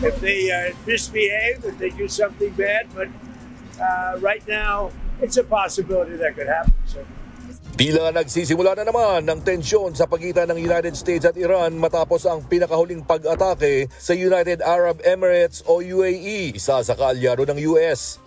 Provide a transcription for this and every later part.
if they misbehave, if they do something bad. But right now, it's a possibility that could happen. So. Tila nagsisimula na naman ng tensyon sa pagitan ng United States at Iran matapos ang pinakahuling pag-atake sa United Arab Emirates o UAE, isa sa kaalyado ng US.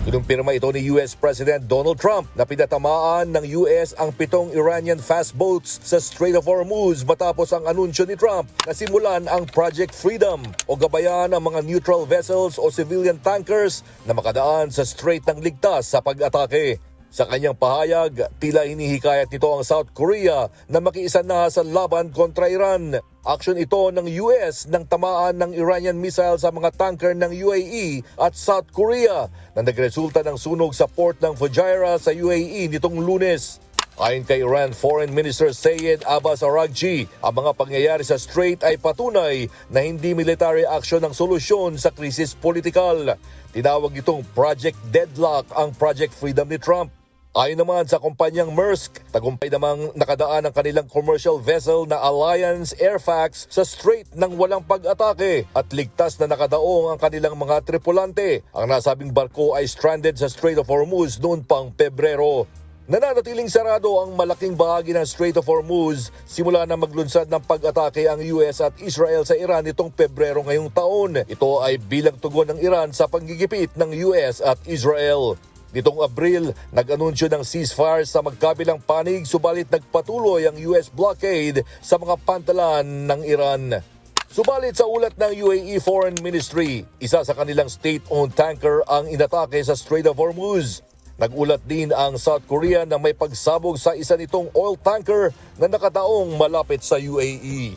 Kinumpirma ito ni US President Donald Trump na pinatamaan ng US ang 7 Iranian fast boats sa Strait of Hormuz matapos ang anunsyo ni Trump na simulan ang Project Freedom o gabayan ng mga neutral vessels o civilian tankers na makadaan sa Strait ng ligtas sa pag-atake. Sa kanyang pahayag, tila hinihikayat nito ang South Korea na makiisa na sa laban kontra Iran. Aksyon ito ng US nang tamaan ng Iranian missile sa mga tanker ng UAE at South Korea na nagresulta ng sunog sa port ng Fujairah sa UAE nitong Lunes. Ayon kay Iran Foreign Minister Sayed Abbas Araghchi, ang mga pangyayari sa Strait ay patunay na hindi military action ang solusyon sa krisis politikal. Tinawag itong Project Deadlock ang Project Freedom ni Trump. Ayon naman sa kumpanyang Maersk, tagumpay namang nakadaan ang kanilang commercial vessel na Alliance Airfax sa Strait ng walang pag-atake at ligtas na nakadaong ang kanilang mga tripulante. Ang nasabing barko ay stranded sa Strait of Hormuz noon pang Pebrero. Nananatiling sarado ang malaking bahagi ng Strait of Hormuz simula na maglunsad ng pag-atake ang US at Israel sa Iran nitong Pebrero ngayong taon. Ito ay bilang tugon ng Iran sa panggigipit ng US at Israel. Nitong Abril, nag-anunsyo ng ceasefire sa magkabilang panig subalit nagpatuloy ang US blockade sa mga pantalan ng Iran. Subalit sa ulat ng UAE Foreign Ministry, isa sa kanilang state-owned tanker ang inatake sa Strait of Hormuz. Nagulat din ang South Korea na may pagsabog sa isa nitong oil tanker na nakataong malapit sa UAE.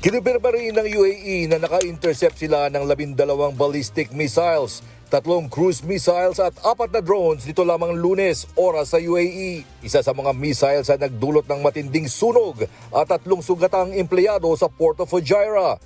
Kinumpirma rin ng UAE na naka-intercept sila ng 12 ballistic missiles, 3 cruise missiles at 4 na drones dito lamang Lunes, oras sa UAE. Isa sa mga missiles ay nagdulot ng matinding sunog at 3 sugatang empleyado sa Port of Fujairah.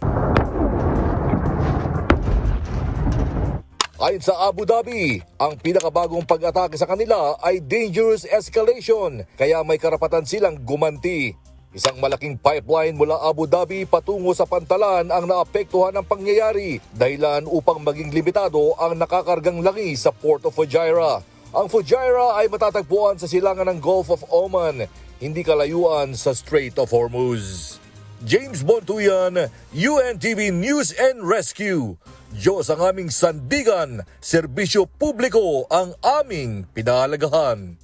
Ayon sa Abu Dhabi, ang pinakabagong pag-atake sa kanila ay dangerous escalation, kaya may karapatan silang gumanti. Isang malaking pipeline mula Abu Dhabi patungo sa pantalan ang naapektuhan ng pangyayari, dahilan upang maging limitado ang nakakargang langis sa Port of Fujairah. Ang Fujairah ay matatagpuan sa silangan ng Gulf of Oman, hindi kalayuan sa Strait of Hormuz. James Bontuyan, UNTV News and Rescue. Diyos ang aming sandigan, serbisyo publiko ang aming pinahalagahan.